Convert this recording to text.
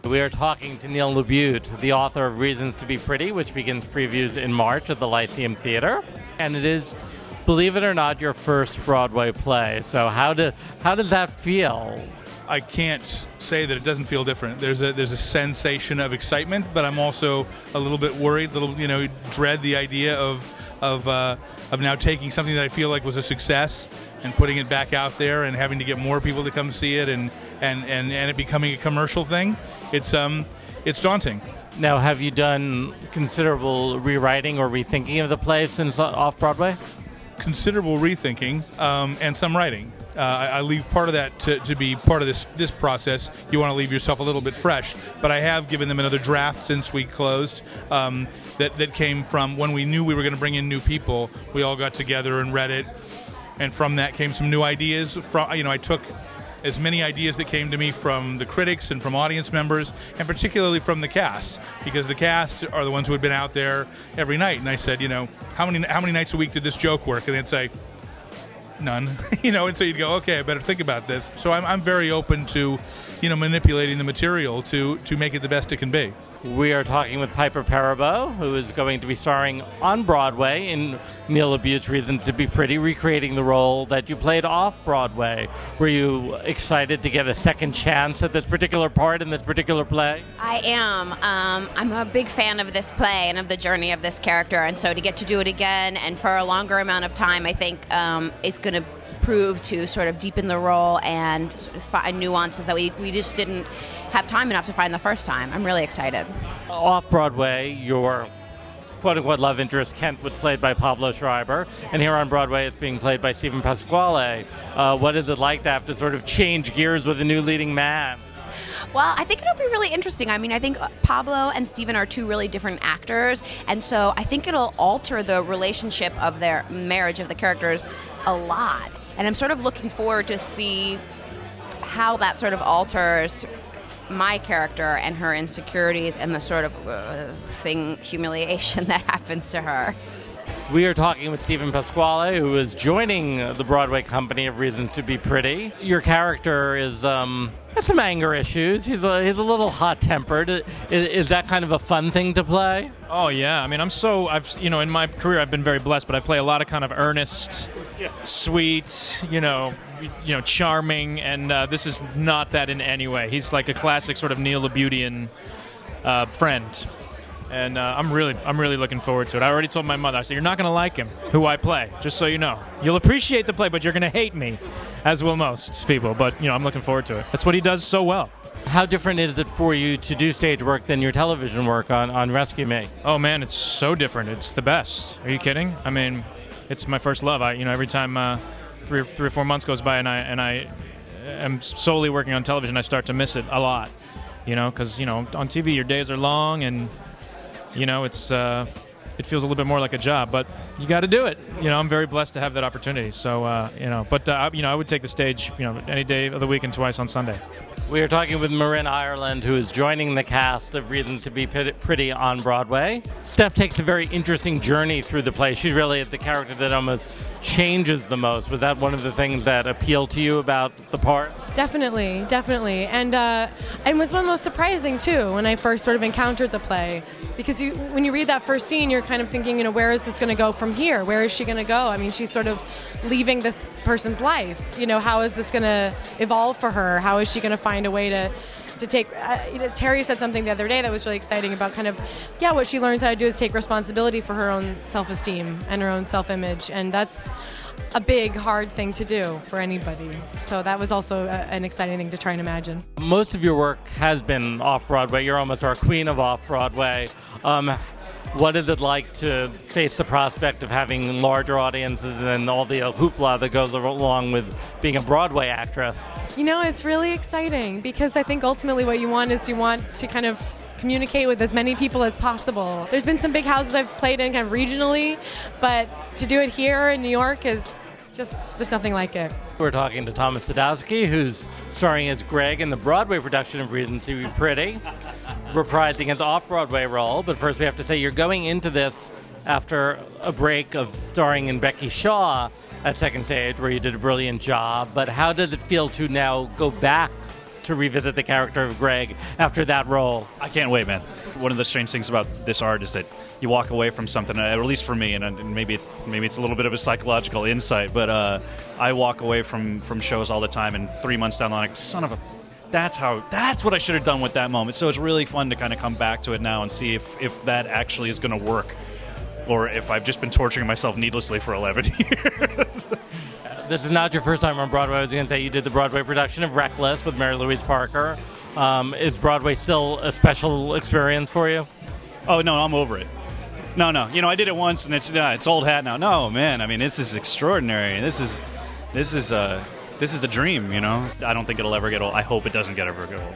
We are talking to Neil Labute, the author of Reasons to be Pretty, which begins previews in March at the Lyceum Theater. And it is, believe it or not, your first Broadway play. So how did that feel? I can't say that it doesn't feel different. There's a sensation of excitement, but I'm also a little bit worried, dread the idea of now taking something that I feel like was a success and putting it back out there and having to get more people to come see it and it becoming a commercial thing. It's daunting. Now, have you done considerable rewriting or rethinking of the play since off-Broadway? Considerable rethinking and some writing. I leave part of that to be part of this process. You want to leave yourself a little bit fresh. But I have given them another draft since we closed that came from when we knew we were going to bring in new people. We all got together and read it. And from that came some new ideas. I took as many ideas that came to me from the critics and from audience members, and particularly from the cast, because the cast are the ones who had been out there every night. And I said, how many nights a week did this joke work? And they'd say, none. And so you'd go, okay, I better think about this. So I'm very open to, manipulating the material to make it the best it can be. We are talking with Piper Perabo, who is going to be starring on Broadway in Neil Labute's Reason to be Pretty, recreating the role that you played off-Broadway. Were you excited to get a second chance at this particular part in this particular play? I am. I'm a big fan of this play and of the journey of this character, and so to get to do it again and for a longer amount of time, I think it's going to prove to sort of deepen the role and sort of find nuances that we just didn't have time enough to find the first time. I'm really excited. Off-Broadway, your quote-unquote love interest, Kent, was played by Pablo Schreiber, and here on Broadway it's being played by StevenPasquale. What is it like to have to sort of change gears with a new leading man? Well, I think it'll be really interesting. I mean, I think Pablo and Steven are two really different actors, and so I think it'll alter the relationship of their marriage of the characters a lot. And I'm sort of looking forward to see how that sort of alters my character and her insecurities and the sort of humiliation that happens to her. We are talking with StevenPasquale, who is joining the Broadway company of Reasons to be Pretty. Your character is has some anger issues. He's a little hot-tempered. Is that kind of a fun thing to play? Oh yeah. I mean, in my career I've been very blessed, but I play a lot of kind of earnest, sweet, charming, and this is not that in any way. He's like a classic sort of Neil Labutian friend. And I'm really looking forward to it. I already told my mother, I said, you're not going to like him, who I play, just so you know. You'll appreciate the play, but you're going to hate me, as will most people. But, I'm looking forward to it. That's what he does so well. How different is it for you to do stage work than your television work on Rescue Me? Oh, man, it's so different. It's the best. Are you kidding? I mean, it's my first love. Every time 3 or 4 months goes by and I am solely working on television, I start to miss it a lot. Because, on TV your days are long and... it feels a little bit more like a job, but you got to do it. I'm very blessed to have that opportunity. So, I would take the stage, any day of the week and twice on Sunday. We are talking with Marin Ireland, who is joining the cast of Reasons to be Pretty on Broadway. Steph takes a very interesting journey through the play. She's really the character that almost changes the most. Was that one of the things that appealed to you about the part? Definitely. And it was one of the most surprising, too, when I first sort of encountered the play. Because when you read that first scene, you're kind of thinking, where is this going to go from here? Where is she going to go? I mean, she's sort of leaving this person's life. How is this going to evolve for her? How is she going to find a way to take... Terry said something the other day that was really exciting about kind of, what she learns how to do is take responsibility for her own self-esteem and her own self-image. And that's a big, hard thing to do for anybody. So that was also an exciting thing to try and imagine. Most of your work has been off-Broadway. You're almost our queen of off-Broadway. What is it like to face the prospect of having larger audiences and all the hoopla that goes along with being a Broadway actress? It's really exciting because I think ultimately what you want to kind of communicate with as many people as possible. There's been some big houses I've played in kind of regionally, but to do it here in New York is just, there's nothing like it. We're talking to Thomas Sadoski, who's starring as Greg in the Broadway production of Reasons to be Pretty, reprising his off-Broadway role. But first we have to say you're going into this after a break of starring in Becky Shaw at Second Stage, where you did a brilliant job. But how does it feel to now go back to revisit the character of Greg after that role? I can't wait, man. One of the strange things about this art is that you walk away from something, at least for me, and maybe it's a little bit of a psychological insight, but I walk away from shows all the time, and 3 months down the line, like, son of a... That's what I should have done with that moment. So it's really fun to kind of come back to it now and see if that actually is going to work, or if I've just been torturing myself needlessly for 11 years. This is not your first time on Broadway. I was going to say you did the Broadway production of Reckless with Mary Louise Parker. Is Broadway still a special experience for you? Oh, no, I'm over it. No. I did it once, and it's old hat now. No, man, I mean, this is extraordinary. This is the dream, I don't think it'll ever get old. I hope it doesn't ever get old.